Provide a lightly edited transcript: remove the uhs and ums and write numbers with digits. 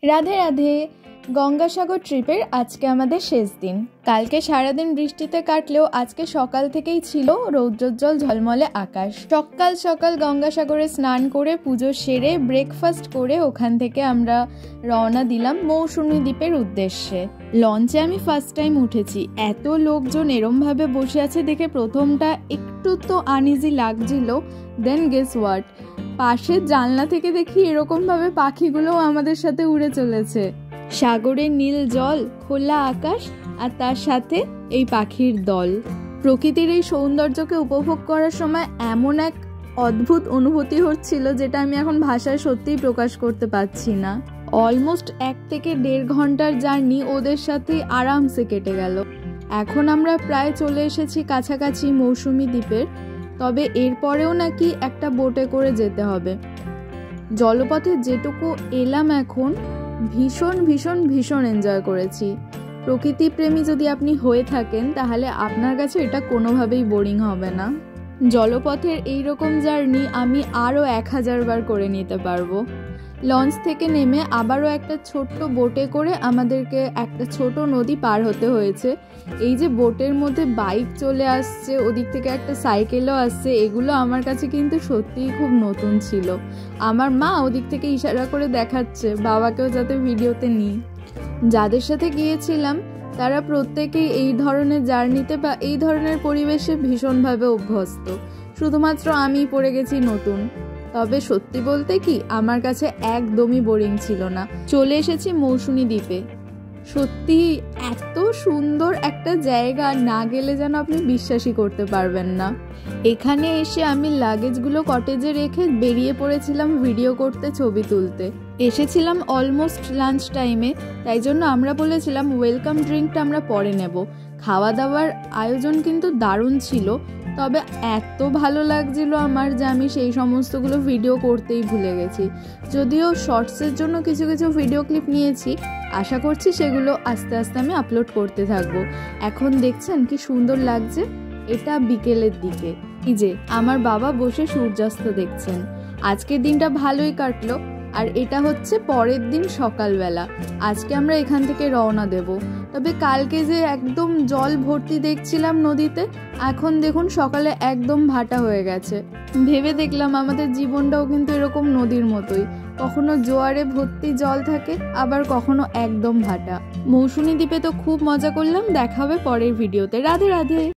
রাধে রাধে। গঙ্গাসাগর ট্রিপের আজকে আমাদের শেষ দিন। কালকে সারাদিন বৃষ্টিতে কাটলেও আজকে সকাল থেকেই ছিল রৌদ্রোজ্জ্বল ঝলমলে আকাশ। সকাল সকাল গঙ্গাসাগরে স্নান করে পুজো সেরে ব্রেকফাস্ট করে ওখান থেকে আমরা রওনা দিলাম মৌসুমী দ্বীপের উদ্দেশ্যে। লঞ্চে আমি ফার্স্ট টাইম উঠেছি। এত লোকজন এরমভাবে বসে আছে দেখে প্রথমটা একটু তো আনইজি লাগছিল। দেন গেস হোয়াট, পাশের জানলা থেকে দেখি এরকমভাবে পাখিগুলোও আমাদের সাথে উড়ে চলেছে। সাগরের নীল জল, খোলা আকাশ আর তার সাথে এই পাখির দল। প্রকৃতির এই সৌন্দর্যকে উপভোগ করার সময় এমন এক অদ্ভুত অনুভূতি হচ্ছিল যেটা আমি এখন ভাষায় সত্যিই প্রকাশ করতে পারছি না। অলমোস্ট 1 থেকে 1.5 ঘন্টার জার্নি ওদের সাথে আরামসে কেটে গেল। এখন আমরা প্রায় চলে এসেছি কাছাকাছি মৌসুমী দ্বীপের। তবে এরপরেও নাকি একটা বোটে করে যেতে হবে। জলপথে যেটুকু এলাম এখন ভীষণ ভীষণ ভীষণ এনজয় করেছি। প্রকৃতি প্রেমী যদি আপনি হয়ে থাকেন তাহলে আপনার কাছে এটা কোনোভাবেই বোরিং হবে না। জলপথের এইরকম জার্নি আমি আরও 1000 বার করে নিতে পারবো। লঞ্চ থেকে নেমে আবারও একটা ছোট্ট বোটে করে আমাদেরকে একটা ছোট নদী পার হতে হয়েছে। এই যে বোটের মধ্যে বাইক চলে আসছে, ওদিক থেকে একটা সাইকেলও আসছে, এগুলো আমার কাছে কিন্তু সত্যিই খুব নতুন ছিল। আমার মা ওদিক থেকে ইশারা করে দেখাচ্ছে বাবাকেও যাতে ভিডিওতে নিই। যাদের সাথে গিয়েছিলাম তারা প্রত্যেকেই এই ধরনের জার্নিতে বা এই ধরনের পরিবেশে ভীষণভাবে অভ্যস্ত। শুধুমাত্র আমিই পড়ে গেছি নতুন। তবে সত্যি বলতে কি আমার কাছে একদমই বোরিং ছিল না। চলে এসেছি মৌসুমী দ্বীপে। সত্যি এত সুন্দর একটা জায়গা, না গেলে যেন আপনি বিশ্বাসই করতে পারবেন না। এখানে এসে আমি লাগেজগুলো কটেজে রেখে বেরিয়ে পড়েছিলাম ভিডিও করতে, ছবি তুলতে। এসেছিলাম অলমোস্ট লাঞ্চ টাইমে, তাই জন্য আমরা বলেছিলাম ওয়েলকাম ড্রিঙ্কটা আমরা পরে নেব। খাওয়া দাওয়ার আয়োজন কিন্তু দারুণ ছিল। তবে এত ভালো লাগছিল আমার যে আমি সেই সমস্তগুলো ভিডিও করতেই ভুলে গেছি। যদিও শর্টসের জন্য কিছু কিছু ভিডিও ক্লিপ নিয়েছি, আশা করছি সেগুলো আস্তে আস্তে আমি আপলোড করতে থাকবো। এখন দেখছেন কি সুন্দর লাগছে। এটা বিকেলের দিকে। এই যে আমার বাবা বসে সূর্যাস্ত দেখছেন। আজকের দিনটা ভালোই কাটলো। আর এটা হচ্ছে পরের দিন সকালবেলা। আজকে আমরা এখান থেকে রওনা দেব। তবে কালকে যে একদম জল ভর্তি দেখছিলাম নদীতে, এখন দেখুন সকালে একদম ভাটা হয়ে গেছে। ভেবে দেখলাম আমাদের জীবনটাও কিন্তু এরকম নদীর মতোই, কখনো জোয়ারে ভর্তি জল থাকে, আবার কখনো একদম ভাটা। মৌসুমী দ্বীপে তো খুব মজা করলাম। দেখা হবে পরের ভিডিওতে। রাধে রাধে।